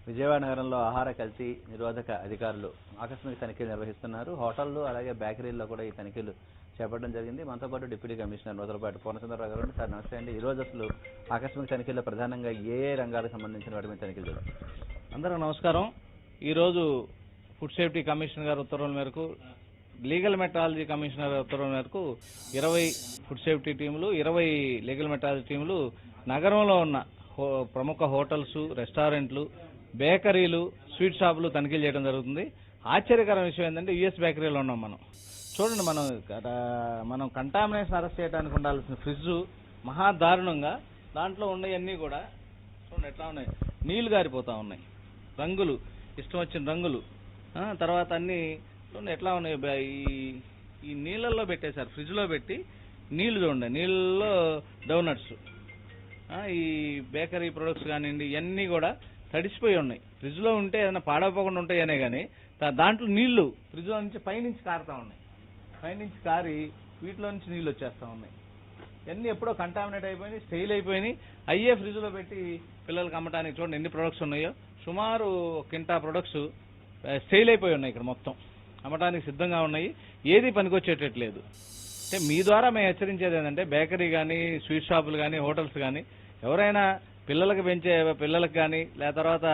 విజయవాడ నగరంలో ఆహార కల్తీ నిరోధక అధికారులు ఆకస్మిక తనిఖీలు నిర్వహిస్తున్నారు. హోటళ్లు అలాగే బేకరీల్లో కూడా ఈ తనిఖీలు చేపట్టడం జరిగింది. మనతో పాటు డిప్యూటీ కమిషనర్ నూతలపాటి పూర్ణచంద్రరావు గారు. సార్ నమస్తే అండి. ఈ రోజు అసలు ఆకస్మిక తనిఖీల్లో ప్రధానంగా ఏ రంగాలకు సంబంధించిన వాటి మీద తనిఖీలు జరుగుతాయి? అందరూ నమస్కారం. ఈరోజు ఫుడ్ సేఫ్టీ కమిషనర్ గారి ఉత్తర్వుల మేరకు, లీగల్ మెట్రాలజీ కమిషనర్ గారి ఉత్తర్వుల మేరకు 20 ఫుడ్ సేఫ్టీ టీములు, 20 లీగల్ మెట్రాలజీ టీములు నగరంలో ఉన్న ప్రముఖ హోటల్స్, రెస్టారెంట్లు, బేకరీలు, స్వీట్ షాపులు తనిఖీలు చేయడం జరుగుతుంది. ఆశ్చర్యకర విషయం ఏంటంటే యుఎస్ బేకరీలో ఉన్నాం మనం. చూడండి, మనం కంటామినేషన్ అరెస్ట్ చేయడానికి ఉండాల్సిన ఫ్రిడ్జ్ మహా దారుణంగా దాంట్లో ఉన్నవన్నీ కూడా చూడండి ఎట్లా ఉన్నాయి, నీళ్లు గారిపోతా ఉన్నాయి, రంగులు ఇష్టం వచ్చిన రంగులు, తర్వాత అన్నీ చూడండి ఎట్లా ఉన్నాయి. ఈ నీళ్ళల్లో పెట్టేశారు, ఫ్రిడ్జ్లో పెట్టి నీళ్లు చూడండి, నీళ్ళలో డోనట్స్, ఈ బేకరీ ప్రొడక్ట్స్ కానివ్వండి ఇవన్నీ కూడా తడిసిపోయి ఉన్నాయి. ఫ్రిడ్జ్లో ఉంటే ఏదైనా పాడవపోకుండా ఉంటాయనే కానీ దాంట్లో నీళ్లు ఫ్రిడ్జ్లో నుంచి పైనుంచి కారుతూ ఉన్నాయి, పైనుంచి కారి వీటిలో నుంచి నీళ్ళు వచ్చేస్తూ ఉన్నాయి. ఇవన్నీ ఎప్పుడో కంటామినేట్ అయిపోయినాయి, స్టెయిల్ అయిపోయినాయి. అయ్యే ఫ్రిడ్జ్లో పెట్టి పిల్లలకి అమ్మటానికి చూడండి ఎన్ని ప్రొడక్ట్స్ ఉన్నాయో. సుమారు 1 కింటా ప్రొడక్ట్స్ స్టెయిల్ అయిపోయి ఉన్నాయి ఇక్కడ మొత్తం, అమ్మటానికి సిద్ధంగా ఉన్నాయి. ఏది పనికొచ్చేటట్లేదు. అంటే మీ ద్వారా మేము హెచ్చరించేది ఏంటంటే బేకరీ కానీ, స్వీట్ షాపులు కానీ, హోటల్స్ కానీ ఎవరైనా పిల్లలకు కానీ, లేదా తర్వాత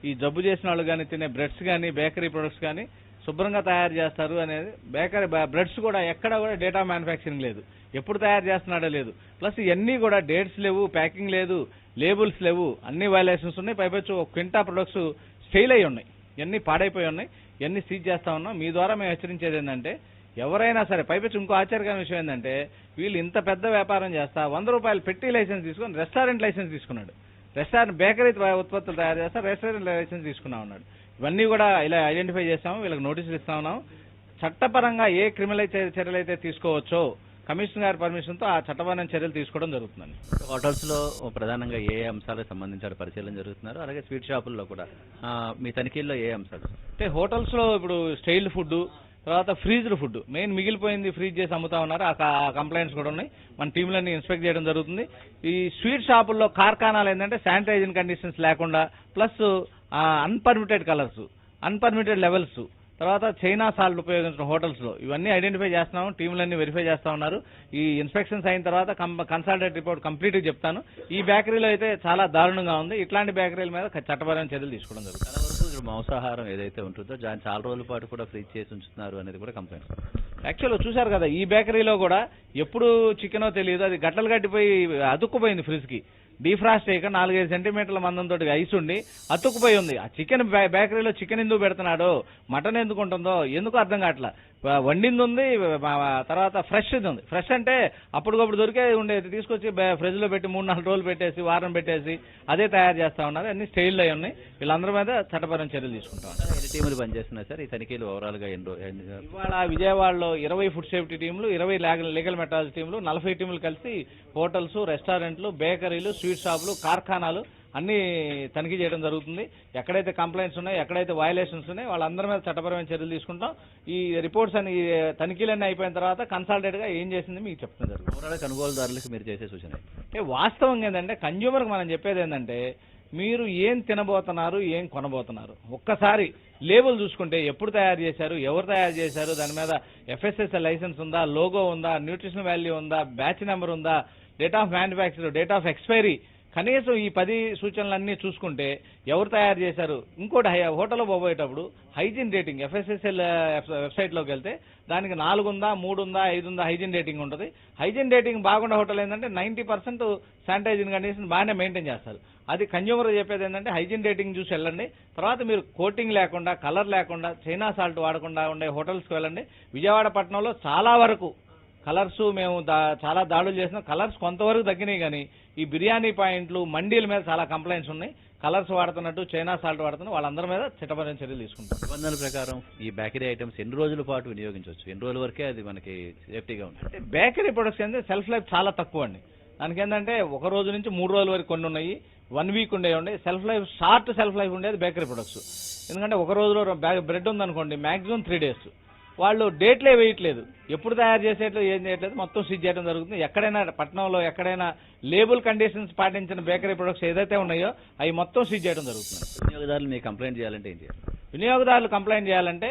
ఈ జబ్బు చేసిన వాళ్ళు కానీ తినే బ్రెడ్స్ కానీ, బేకరీ ప్రొడక్ట్స్ కానీ శుభ్రంగా తయారు చేస్తారు అనేది. బేకరీ బ్రెడ్స్ కూడా ఎక్కడ కూడా డేట్ ఆఫ్ మ్యానుఫ్యాక్చరింగ్ లేదు, ఎప్పుడు తయారు చేస్తున్నాడో లేదు. ప్లస్ ఇవన్నీ కూడా డేట్స్ లేవు, ప్యాకింగ్ లేదు, లేబుల్స్ లేవు, అన్ని వైలేషన్స్ ఉన్నాయి. పైపచ్చు 1 క్వింటా ప్రొడక్ట్స్ స్టెయిల్ అయి ఉన్నాయి, ఇవన్నీ పాడైపోయి ఉన్నాయి. ఇవన్నీ సీజ్ చేస్తా ఉన్నాం. మీ ద్వారా మేము హెచ్చరించేది ఏంటంటే ఎవరైనా సరే, పైపెచ్చి ఇంకో ఆశ్చర్యకరమైన విషయం ఏంటంటే వీళ్ళు ఇంత పెద్ద వ్యాపారం చేస్తా 100 రూపాయలు పెట్టి లైసెన్స్ తీసుకొని రెస్టారెంట్ లైసెన్స్ తీసుకున్నాడు. బేకరీ ఉత్పత్తులు తయారు చేస్తా రెస్టారెంట్ లైసెన్స్ తీసుకున్నా ఉన్నాడు. ఇవన్నీ కూడా ఇలా ఐడెంటిఫై చేస్తాము, వీళ్ళకి నోటీసులు ఇస్తా ఉన్నాం. చట్టపరంగా ఏ క్రిమినల్ చర్యలు అయితే తీసుకోవచ్చో కమిషనర్ గారి పర్మిషన్తో ఆ చట్టపరమైన చర్యలు తీసుకోవడం జరుగుతుందండి. హోటల్స్ లో ప్రధానంగా ఏ అంశాలకు సంబంధించిన పరిశీలన జరుగుతున్నారు? అలాగే స్వీట్ షాపుల్లో కూడా మీ తనిఖీల్లో ఏ అంశాలు? అంటే హోటల్స్ లో ఇప్పుడు స్టైల్డ్ ఫుడ్, తర్వాత ఫ్రీజ్డ్ ఫుడ్, మెయిన్ మిగిలిపోయింది ఫ్రీజ్ చేసి అమ్ముతా ఉన్నారు. ఆ కంప్లైంట్స్ కూడా ఉన్నాయి. మన టీంలన్నీ ఇన్స్పెక్ట్ చేయడం జరుగుతుంది. ఈ స్వీట్ షాపుల్లో కార్ఖానాలు ఏంటంటే శానిటైజింగ్ కండిషన్స్ లేకుండా, plus unpermitted colours, unpermitted levels, తర్వాత చైనా సాల్ట్ ఉపయోగించిన హోటల్స్ లో ఇవన్నీ ఐడెంటిఫై చేస్తున్నాము. టీంలన్నీ వెరిఫై చేస్తా ఉన్నారు. ఈ ఇన్స్పెక్షన్స్ అయిన తర్వాత కన్సల్టేట్ రిపోర్ట్ కంప్లీట్ గా చెప్తాను. ఈ బేకరీలో అయితే చాలా దారుణంగా ఉంది. ఇట్లాంటి బేకరీల మీద చట్టపరమైన చర్యలు తీసుకోవడం జరుగుతుంది. చాలా వరకు మాంసాహారం ఏదైతే ఉంటుందో దాన్ని చాలా రోజుల పాటు కూడా ఫ్రీజ్ చేసి ఉంచుతున్నారు అనేది కూడా కంప్లైంట్. యాక్చువల్గా చూశారు కదా, ఈ బేకరీలో కూడా ఎప్పుడు చికెనో తెలియదు, అది గట్టలు గట్టిపోయి అతుక్కుపోయింది. ఫ్రిడ్జ్ కి డీఫ్రాస్ట్ చేయక 4-5 సెంటీమీటర్ల మందంతో ఐస్ ఉండి అతుక్కుపోయి ఉంది. ఆ చికెన్ బేకరీలో చికెన్ ఎందుకు పెడుతున్నాడో, మటన్ ఎందుకు ఉంటుందో ఎందుకు అర్థం కావట్లా. వండింది ఉంది, తర్వాత ఫ్రెష్ ఉంది. ఫ్రెష్ అంటే అప్పటికప్పుడు దొరికే ఉండేది, తీసుకొచ్చి ఫ్రిడ్జ్ లో పెట్టి 3-4 రోజులు పెట్టేసి, వారం పెట్టేసి అదే తయారు చేస్తా ఉన్నారు. అన్ని స్టైల్ అయి ఉన్నాయి. వీళ్ళందరి మీద చట్టపరమైన చర్యలు తీసుకుంటాం. ఎన్ని టీములు పనిచేస్తున్నాయి సార్ ఈ తనిఖీలు ఓవరాల్ గా? ఇవాళ విజయవాడలో 20 ఫుడ్ సేఫ్టీ టీములు, 20 లీగల్ మెట్రాలజీ టీములు, 40 టీములు కలిసి హోటల్స్, రెస్టారెంట్లు, బేకరీలు, స్వీట్ షాపులు, కార్ఖానాలు అన్ని తనిఖీ చేయడం జరుగుతుంది. ఎక్కడైతే కంప్లైంట్స్ ఉన్నాయో, ఎక్కడైతే వయలేషన్స్ ఉన్నాయో వాళ్ళందరి మీద చట్టపరమైన చర్యలు తీసుకుంటాం. ఈ రిపోర్ట్స్ అని తనిఖీలన్నీ అయిపోయిన తర్వాత కన్సల్టేట్ గా ఏం చేసింది మీకు చెప్తాం జరుగుతుంది. ఓవరాల్ కొనుగోలుదారులకు మీరు చేసే సూచన అంటే వాస్తవంగా ఏంటంటే కన్జ్యూమర్కి మనం చెప్పేది ఏంటంటే మీరు ఏం తినబోతున్నారు, ఏం కొనబోతున్నారు, ఒక్కసారి లేబుల్ చూసుకుంటే ఎప్పుడు తయారు చేశారు, ఎవరు తయారు చేశారు, దాని మీద FSSAI లైసెన్స్ ఉందా, లోగో ఉందా, న్యూట్రిషన్ వాల్యూ ఉందా, బ్యాచ్ నెంబర్ ఉందా, date of manufacture, date of expiry, కనీసం ఈ 10 సూచనలన్నీ చూసుకుంటే ఎవరు తయారు చేశారు. ఇంకోటి హోటల్లో పోయేటప్పుడు హైజీన్ రేటింగ్ FSSAI వెబ్సైట్లోకి వెళ్తే దానికి 4 ఉందా, 3 ఉందా, 5 ఉందా హైజీన్ రేటింగ్ ఉంటుంది. హైజీన్ రేటింగ్ బాగుండే హోటల్ ఏంటంటే 90% శానిటైజింగ్ కండిషన్ బాగానే మెయింటైన్ చేస్తారు. అది కన్జ్యూమర్ చెప్పేది ఏంటంటే హైజీన్ రేటింగ్ చూసి వెళ్ళండి. తర్వాత మీరు కోటింగ్ లేకుండా, కలర్ లేకుండా, చైనా సాల్ట్ వాడకుండా ఉండే హోటల్స్కి వెళ్ళండి. విజయవాడ పట్టణంలో చాలా వరకు కలర్స్ మేము చాలా దాడులు చేసినాం. కలర్స్ కొంతవరకు తగ్గినాయి, కానీ ఈ బిర్యానీ పాయింట్లు, మండీల మీద చాలా కంప్లైంట్స్ ఉన్నాయి. కలర్స్ వాడుతున్నట్టు, చైనా సాల్ట్ వాడుతున్నట్టు వాళ్ళందరి మీద చట్టపరమైన చర్యలు తీసుకుంటాం. నిబంధనల ప్రకారం ఈ బేకరీ ఐటమ్స్ ఎన్ని రోజుల పాటు వినియోగించవచ్చు, ఎన్ని రోజుల వరకే అది మనకి సేఫ్టీగా ఉంటుంది? అంటే బేకరీ ప్రొడక్ట్స్ ఏంటంటే సెల్ఫ్ లైఫ్ చాలా తక్కువ అండి. దానికి ఏంటంటే 1 రోజు నుంచి 3 రోజుల వరకు కొన్ని ఉన్నాయి, 1 వీక్ ఉండేవి. షార్ట్ సెల్ఫ్ లైఫ్ ఉండేది బేకరీ ప్రొడక్ట్స్. ఎందుకంటే 1 రోజులో బ్రెడ్ ఉందనుకోండి, మాక్సిమం 3 days. వాళ్ళు డేట్లే వేయట్లేదు, ఎప్పుడు తయారు చేసేట్లు ఏం చేయట్లేదు, మొత్తం సీజ్ చేయడం జరుగుతుంది. ఎక్కడైనా పట్టణంలో ఎక్కడైనా లేబుల్ కండిషన్స్ పాటించిన బేకరీ ప్రొడక్ట్స్ ఏదైతే ఉన్నాయో అవి మొత్తం సీజ్ చేయడం జరుగుతుంది. వినియోగదారులు మీకు కంప్లైంట్ చేయాలంటే ఏం చేయాలి? వినియోగదారులు కంప్లైంట్ చేయాలంటే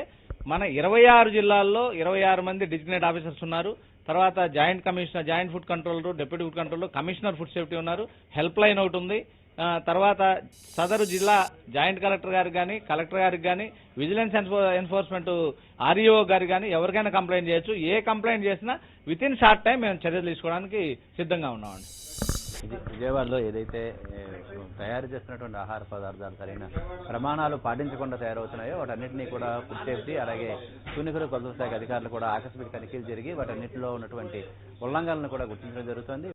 మన 26 జిల్లాల్లో 26 మంది డిజిగ్నేట్ ఆఫీసర్స్ ఉన్నారు. తర్వాత joint commissioner, joint food controller, deputy food controller, commissioner food safety ఉన్నారు. హెల్ప్ లైన్ ఒకటి ఉంది. తర్వాత సదరు జిల్లా జాయింట్ కలెక్టర్ గారికి కానీ, కలెక్టర్ గారికి కానీ, విజిలెన్స్ ఎన్ఫోర్స్మెంట్ ఆర్ఈఓ గారికి కానీ ఎవరికైనా కంప్లైంట్ చేయొచ్చు. ఏ కంప్లైంట్ చేసినా విత్ ఇన్ షార్ట్ టైం మేము చర్యలు తీసుకోవడానికి సిద్ధంగా ఉన్నామండి. ఇది విజయవాడలో ఏదైతే తయారు చేస్తున్నటువంటి ఆహార పదార్థాలు సరైన ప్రమాణాలు పాటించకుండా తయారవుతున్నాయో వాటన్నిటినీ కూడా ఫుడ్ సేఫ్టీ అలాగే సూనికలు కొలతల శాఖ అధికారులు కూడా ఆకస్మిక తనిఖీలు జరిగి వాటన్నిటిలో ఉన్నటువంటి ఉల్లంఘనలను కూడా గుర్తించడం జరుగుతుంది.